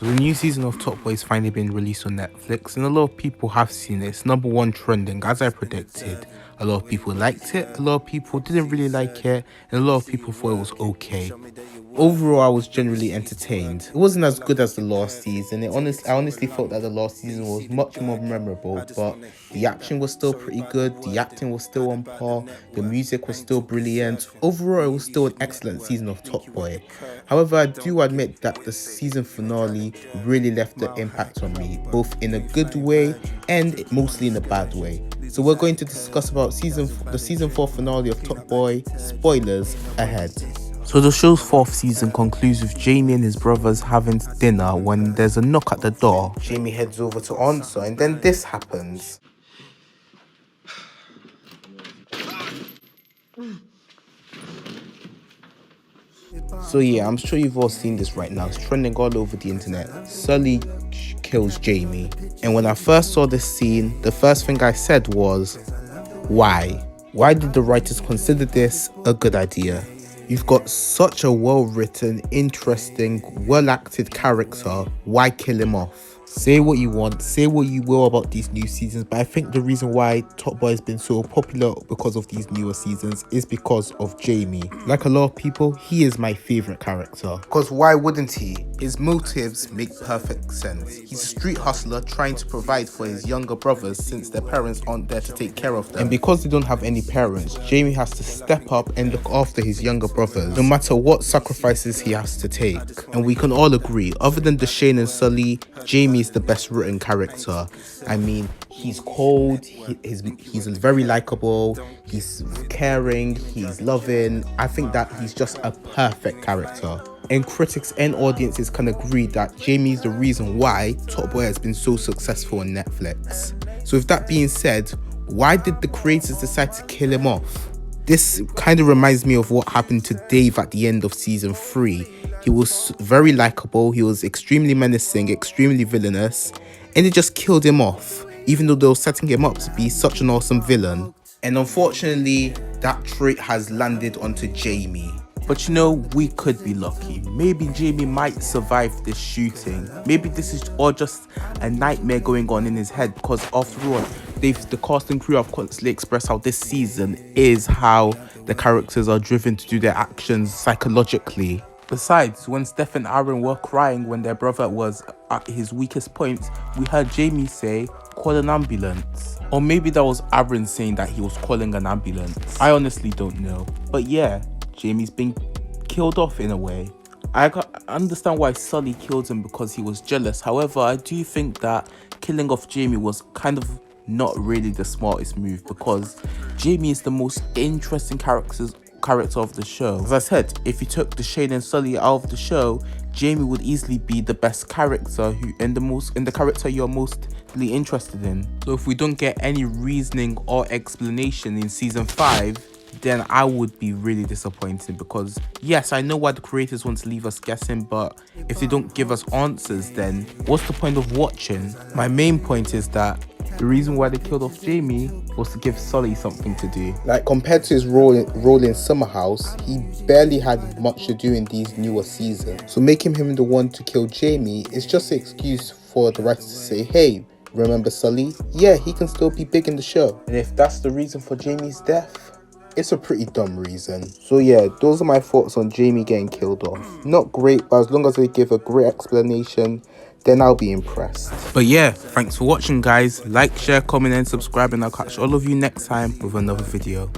So the new season of Top Boy has finally been released on Netflix, and a lot of people have seen it. It's #1 trending, as I predicted. A lot of people liked it, a lot of people didn't really like it, and a lot of people thought it was okay. Overall, I was generally entertained. It wasn't as good as the last season. I honestly felt that the last season was much more memorable, but the action was still pretty good, the acting was still on par, the music was still brilliant. Overall, it was still an excellent season of Top Boy. However, I do admit that the season finale really left an impact on me, both in a good way and mostly in a bad way. So we're going to discuss about the season 4 finale of Top Boy. Spoilers ahead. So the show's 4th season concludes with Jamie and his brothers having dinner when there's a knock at the door. Jamie heads over to answer, and then this happens. So yeah, I'm sure you've all seen this right now. It's trending all over the internet. Sully kills Jamie. And when I first saw this scene, the first thing I said was, why? Why did the writers consider this a good idea? You've got such a well-written, interesting, well-acted character. Why kill him off? Say what you want, say what you will about these new seasons, but I think the reason why Top Boy has been so popular because of these newer seasons is because of Jamie. Like a lot of people, he is my favourite character. Because why wouldn't he? His motives make perfect sense. He's a street hustler trying to provide for his younger brothers since their parents aren't there to take care of them. And because they don't have any parents, Jamie has to step up and look after his younger brothers, no matter what sacrifices he has to take. And we can all agree, other than Deshane and Sully, Jamie is the best written character. I mean, he's cold, he's very likable, he's caring, he's loving. I think that he's just a perfect character. And critics and audiences can agree that Jamie is the reason why Top Boy has been so successful on Netflix. So with that being said, why did the creators decide to kill him off? This kind of reminds me of what happened to Dave at the end of season 3. He was very likable, he was extremely menacing, extremely villainous, and they just killed him off, even though they were setting him up to be such an awesome villain. And unfortunately, that trait has landed onto Jamie. But you know, we could be lucky. Maybe Jamie might survive this shooting. Maybe this is all just a nightmare going on in his head, because after all, the cast and crew have constantly expressed how this season is how the characters are driven to do their actions psychologically. Besides, when Steph and Aaron were crying when their brother was at his weakest point, we heard Jamie say, "Call an ambulance." Or maybe that was Aaron saying that he was calling an ambulance. I honestly don't know. But yeah, Jamie's been killed off in a way. I understand why Sully killed him, because he was jealous. However, I do think that killing off Jamie was kind of not really the smartest move, because Jamie is the most interesting character of the show. As I said, if you took Deshane and Sully out of the show, Jamie would easily be the best character and the character you're mostly interested in. So if we don't get any reasoning or explanation in season 5, then I would be really disappointed, because yes, I know why the creators want to leave us guessing, but if they don't give us answers, then what's the point of watching? My main point is that the reason why they killed off Jamie was to give Sully something to do. Like, compared to his role in Summer House, he barely had much to do in these newer seasons. So making him the one to kill Jamie is just an excuse for the writers to say, hey, remember Sully? Yeah, he can still be big in the show. And if that's the reason for Jamie's death, it's a pretty dumb reason. So yeah, those are my thoughts on Jamie getting killed off. Not great, but as long as they give a great explanation, then I'll be impressed. But yeah, thanks for watching guys. Like, share, comment and subscribe, and I'll catch all of you next time with another video.